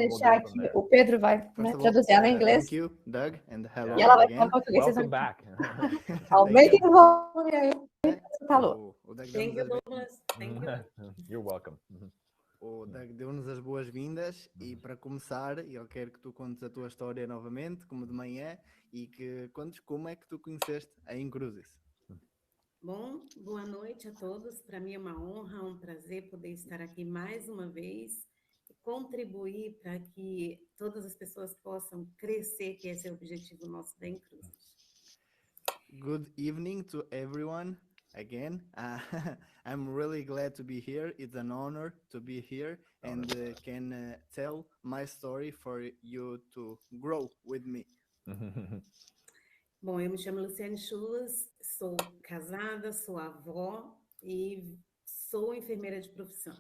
deixar aqui, o Pedro vai traduzir ela em inglês. Thank you, Doug, and hello E ela vai falar again. em português. Welcome back. Aumentem o volume aí. Você falou. O Doug Thank you, deu-nos Douglas. Thank you. You're welcome. o Doug deu-nos as boas-vindas e para começar, eu quero que tu contes a tua história novamente, como de manhã, e que contes como é que tu conheceste a Incrusis. Bom, boa noite a todos. Para mim é uma honra, um prazer poder estar aqui mais uma vez e contribuir para que todas as pessoas possam crescer, que esse é o objetivo nosso da Incrusis. Good evening to everyone again. I'm really glad to be here. It's an honor to be here and can tell my story for you to grow with me. Bom, eu me chamo Luciane Schulz, sou casada, sou avó e sou enfermeira de profissão.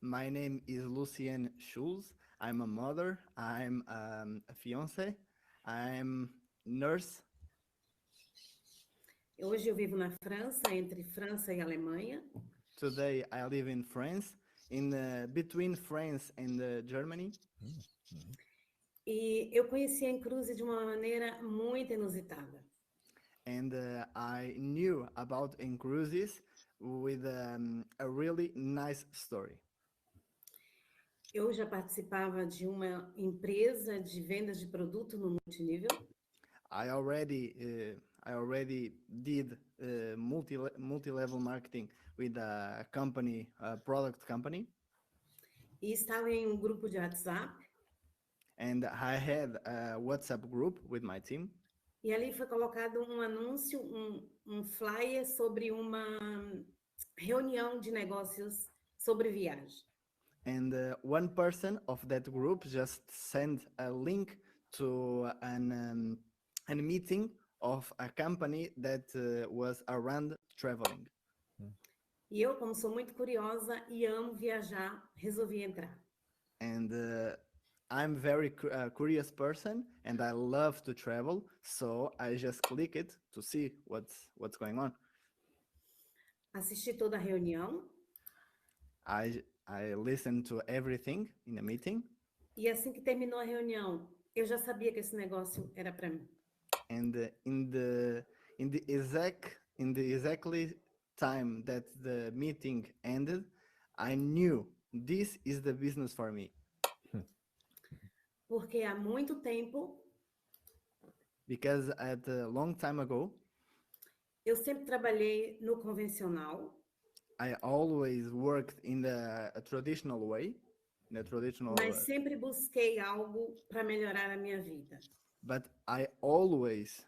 My name is Luciane Schulz. I'm a mother. I'm a fiancé. I'm nurse. Hoje eu vivo na França, entre França e Alemanha. Today I live in France, between France and Germany. E eu conheci a Incrusis de uma maneira muito inusitada. And I knew about Incrusis with a really nice story. Eu já participava de uma empresa de vendas de produto no multinível. I already did multi-level marketing with a company, a product company. E estava em um grupo de WhatsApp. And I had a WhatsApp group with my team. E ali foi colocado um anúncio, um flyer sobre uma reunião de negócios sobre viagem. And one person of that group just sent a link to a meeting of a company that was around traveling. E eu, como sou muito curiosa e amo viajar, resolvi entrar. And I'm very curious person and I love to travel, so I just click it to see what's going on. Assisti toda a reunião. I listened to everything in the meeting. E assim que terminou a reunião, eu já sabia que esse negócio era para mim. And in the exactly time that the meeting ended, I knew this is the business for me. Porque há muito tempo, Because at a long time ago, eu sempre trabalhei no convencional. I always worked in the traditional way, in the traditional. Mas sempre busquei algo para melhorar a minha vida. But I always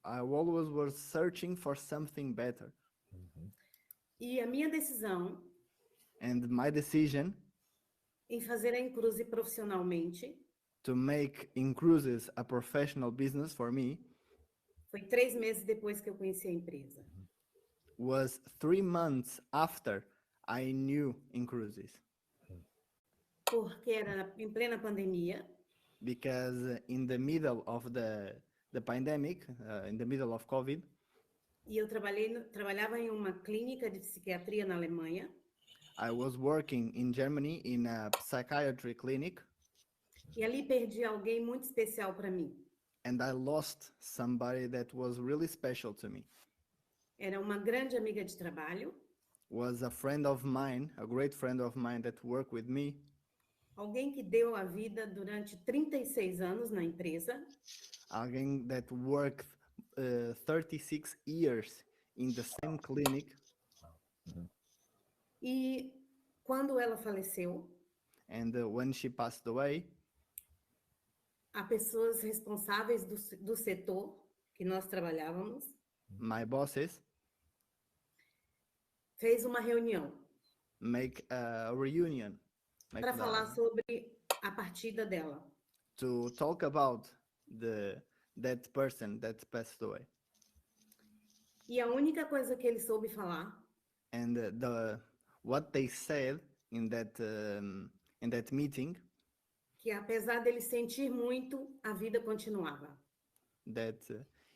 was searching for something better. E a minha decisão And my decision em fazer a Incrusis profissionalmente to make Incrusis a professional business for me foi 3 meses depois que eu conheci a empresa. was 3 months after I knew Incrusis. Porque era em plena pandemia. Because in the middle of the pandemic, in the middle of COVID, E eu trabalhava em uma clínica de psiquiatria na Alemanha. I was working in Germany in a psychiatry clinic. E ali perdi alguém muito especial para mim. And I lost somebody that was really special to me. Era uma grande amiga de trabalho. Was a friend of mine, a great friend of mine that worked with me. Alguém que deu a vida durante 36 anos na empresa. Alguém that worked 36 years in the same clinic. E quando ela faleceu, And when she passed away, há pessoas responsáveis do setor que nós trabalhávamos. my bosses Fez uma reunião make a reunion para falar sobre a partida dela. to talk about that person that passed away. E a única coisa que ele soube falar And what they said in that meeting, que apesar dele sentir muito, a vida continuava. that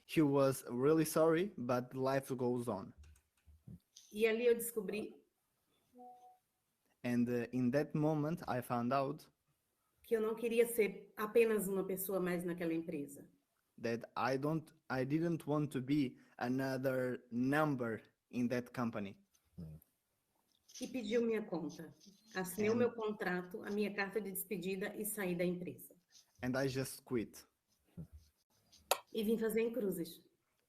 he was really sorry, but life goes on. E ali eu descobri And in that moment, I found out que eu não queria ser apenas uma pessoa mais naquela empresa. that I didn't want to be another number in that company. E pediu minha conta. Assinei o And- meu contrato, a minha carta de despedida e saí da empresa. And I just quit. E vim fazer em Cruzes.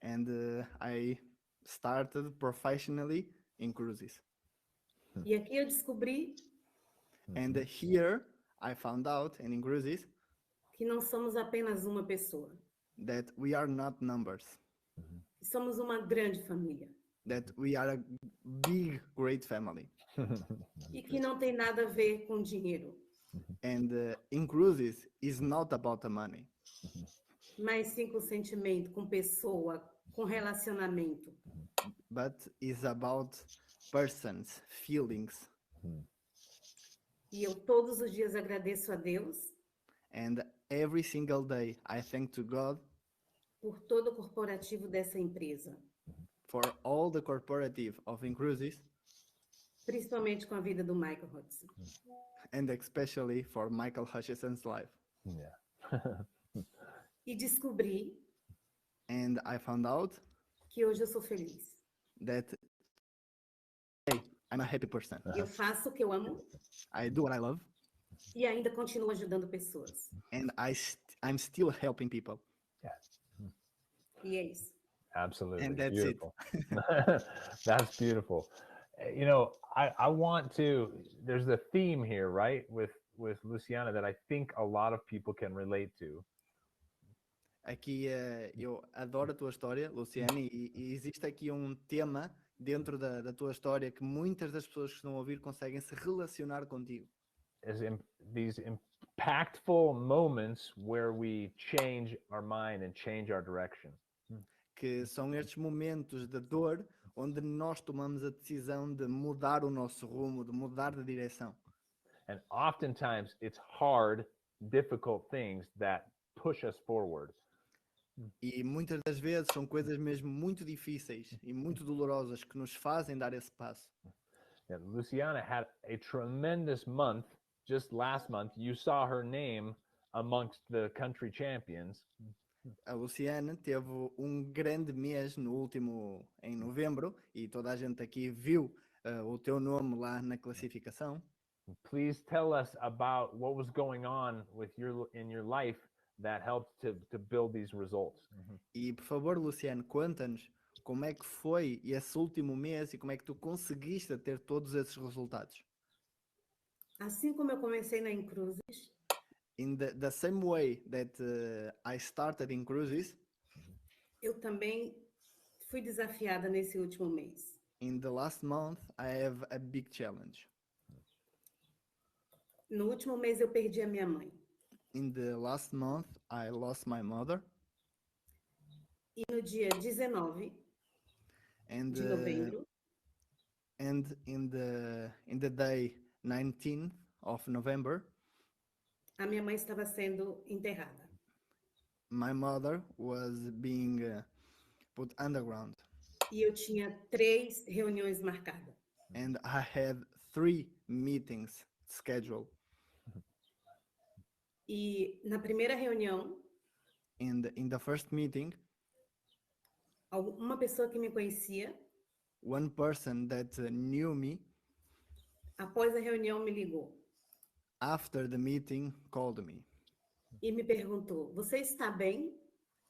And I started professionally in cruises. E aqui eu descobri And here I found out, and in cruises, que não somos apenas uma pessoa. that we are not numbers, Que somos uma grande família. that we are a big, great family. E que não tem nada a ver com dinheiro. And in cruises is not about the money, Mas sim com sentimento, com pessoa, com relacionamento. but is about persons, feelings. E eu todos os dias agradeço a Deus And every single day I thank to God por todo o corporativo dessa empresa. for all the corporative of in cruises, Principalmente com a vida do Michael Hudson. and especially for Michael Hutchison's life. Yeah. E descobri And I found out que hoje eu sou feliz. that hey, I'm a happy person. Eu faço o que eu amo I do what I love, e ainda continuo ajudando pessoas. and I'm still helping people. E é isso. Absolutely. And that's it. Beautiful. That's beautiful. You know, I want to, there's a theme here, right? With Luciana that I think a lot of people can relate to. Aqui eu adoro a tua história, Luciane, e existe aqui um tema dentro da tua história que muitas das pessoas que estão a ouvir conseguem se relacionar contigo. These impactful moments where we change our mind and change our direction. Que são estes momentos de dor onde nós tomamos a decisão de mudar o nosso rumo, de mudar de direção. And oftentimes it's hard, difficult things that push us forward. E muitas das vezes são coisas mesmo muito difíceis e muito dolorosas que nos fazem dar esse passo. And Luciana had a tremendous month. Just last month, you saw her name amongst the country champions. A Luciane teve um grande mês em novembro, e toda a gente aqui viu o teu nome lá na classificação. Please tell us about what was going on in your life that helped to build these results. E por favor, Luciane, conta-nos como é que foi esse último mês e como é que tu conseguiste ter todos esses resultados. Assim como eu comecei na Incruzes, In the same way that I started in cruises, eu também fui desafiada nesse último mês. in the last month I have a big challenge. No último mês eu perdi a minha mãe. In the last month I lost my mother, E no dia 19 and de novembro, and in the day 19th of November, a minha mãe estava sendo enterrada. my mother was being put underground, E eu tinha 3 reuniões marcadas. and I had 3 meetings scheduled. E na primeira reunião, In the first meeting, uma pessoa que me conhecia, one person that knew me após a reunião me ligou after the meeting called me e me perguntou: "Você está bem?"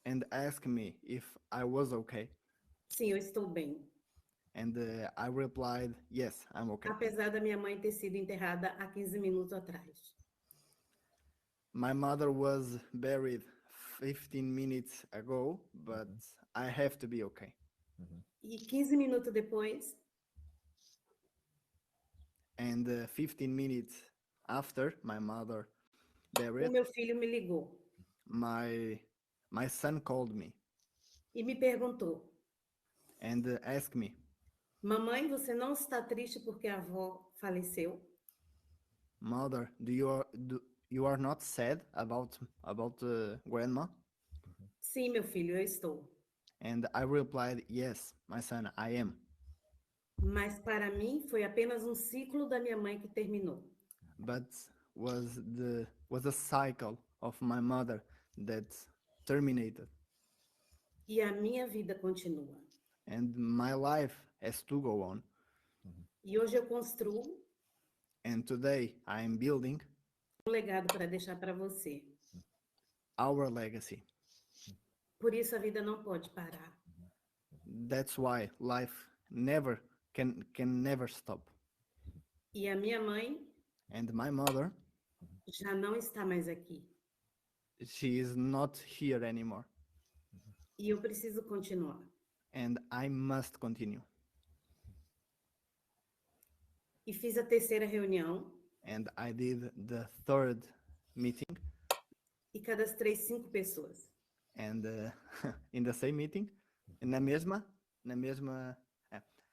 and asked me if I was okay. Sim, eu estou bem. And I replied, yes, I'm okay. Apesar da minha mãe ter sido enterrada há 15 minutos atrás. My mother was buried 15 minutes ago, but I have to be okay. E 15 minutos depois, And 15 minutes after my mother o buried, meu filho me ligou my son called me e me perguntou: and asked me, "Mamãe, você não está triste porque a avó faleceu?" Mother, you are not sad about grandma? Sim, meu filho, eu estou. And I replied, yes, my son, I am. Mas para mim foi apenas um ciclo da minha mãe que terminou. But was was a cycle of my mother that terminated, E a minha vida continua. and my life has to go on. E hoje eu construo And today I am building legado para deixar para você. our legacy. Por isso a vida não pode parar. That's why life never can never stop. E a minha mãe And my mother, já não está mais aqui. she is not here anymore, E eu preciso continuar. and I must continue. E fiz a terceira reunião And I did the third meeting, e cadastrei 5 pessoas. and in the same meeting, na mesma,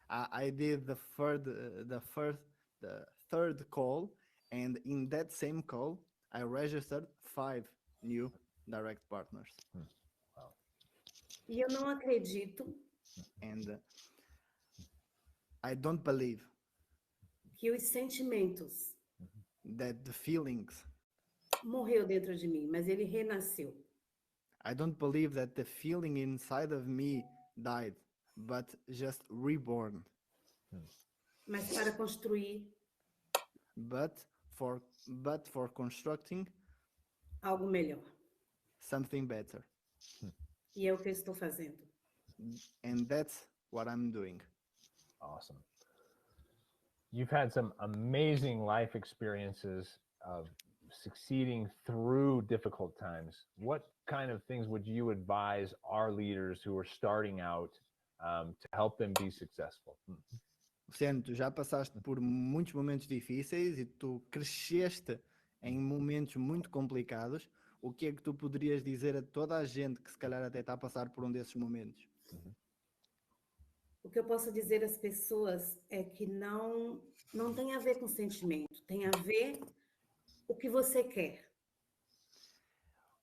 I did the third call, and in that same call, I registered 5 new direct partners. E eu não acredito And I don't believe que os sentimentos that the feelings, morreu dentro de mim, mas ele renasceu. I don't believe that the feeling inside of me died, but just reborn. Mas para construir But for constructing algo melhor. something better. E é o que eu estou fazendo. And that's what I'm doing. Awesome. You've had some amazing life experiences of succeeding through difficult times. What kind of things would you advise our leaders who are starting out to help them be successful? Luciano, tu já passaste por muitos momentos difíceis e tu cresceste em momentos muito complicados. O que é que tu poderias dizer a toda a gente que se calhar até está a passar por um desses momentos? O que eu posso dizer às pessoas é que não tem a ver com sentimento, tem a ver o que você quer.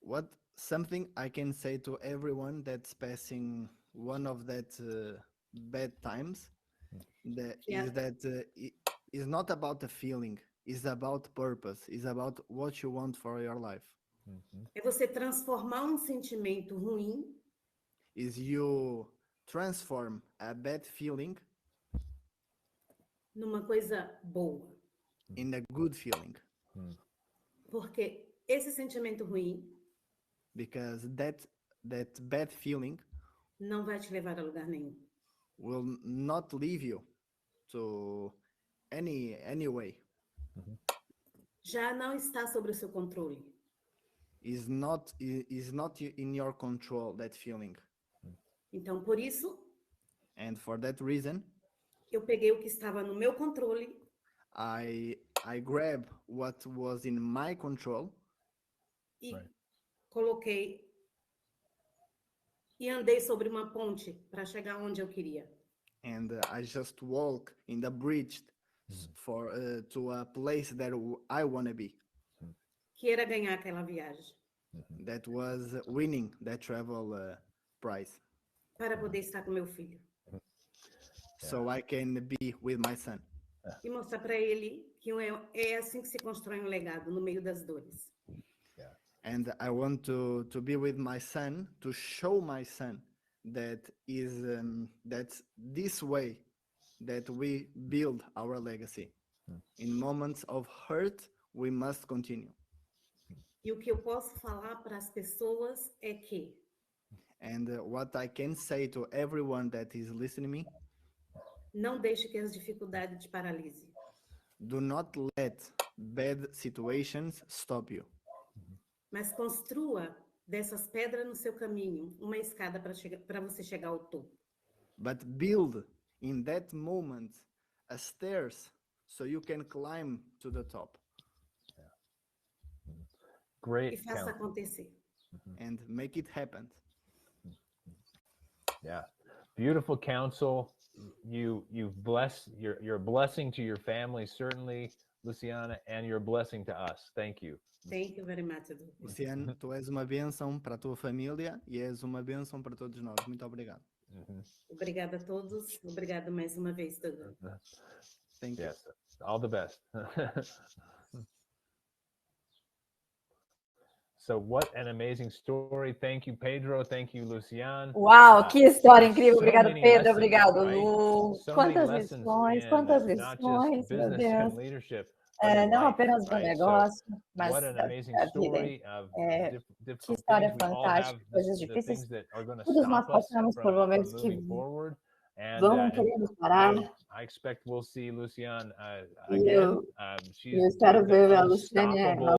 What something I can say to everyone that's passing one of that bad times Yeah. is that it is not about the feeling, it's about purpose, it's about what you want for your life. É você transformar um sentimento ruim Is you transform a bad feeling numa coisa boa. in a good feeling, Porque esse sentimento ruim because that bad feeling não vai te levar a lugar nenhum. will not leave you to any way. Já não está sob o seu controle. Is not in your control, that feeling. Então, por isso, And for that reason, eu peguei o que estava no meu controle I grab what was in my control e Right. coloquei e andei sobre uma ponte para chegar onde eu queria. and I just walk in the bridge for to a place that I want to be. Que era ganhar aquela viagem, That was winning that travel prize, para poder estar com meu filho so I can be with my son e mostrar para ele que é assim que se constrói um legado, no meio das dores. and I want to be with my son, to show my son that that's this way that we build our legacy. In moments of hurt, we must continue. E o que eu posso falar para as pessoas é que And what I can say to everyone that is listening me, não deixe que as dificuldades te paralisem. do not let bad situations stop you, Mas construa dessas pedras no seu caminho uma escada para você chegar ao topo. but build in that moment a stairs so you can climb to the top E Great faça counsel. acontecer. and make it happen. Yeah, beautiful counsel. You've blessed. You're a blessing to your family, certainly, Luciana, and you're a blessing to us. Thank you. Thank you very much, Edu. Luciano, tu és uma bênção para a tua família e és uma bênção para todos nós. Muito obrigado. Obrigada a todos. Obrigada mais uma vez, Edu. Thank you. Yes, all the best. So what an amazing story. Thank you, Pedro. Thank you, Luciane. Uau, que história incrível. So Obrigado, many Pedro. lessons, Obrigado, right? Lu. So many Quantas lessons lições, in quantas not just lições, meu business Deus. and leadership, but in Não life, apenas do right? So negócio, mas what an amazing da vida. story of Que difficult história things. We all fantástica, have coisas the difíceis. things that are going to Todos nós stop us passamos por from momentos que moving forward. And, vão querer nos parar. I expect we'll see Luciane E again. eu She's espero ver a the Luciane unstoppable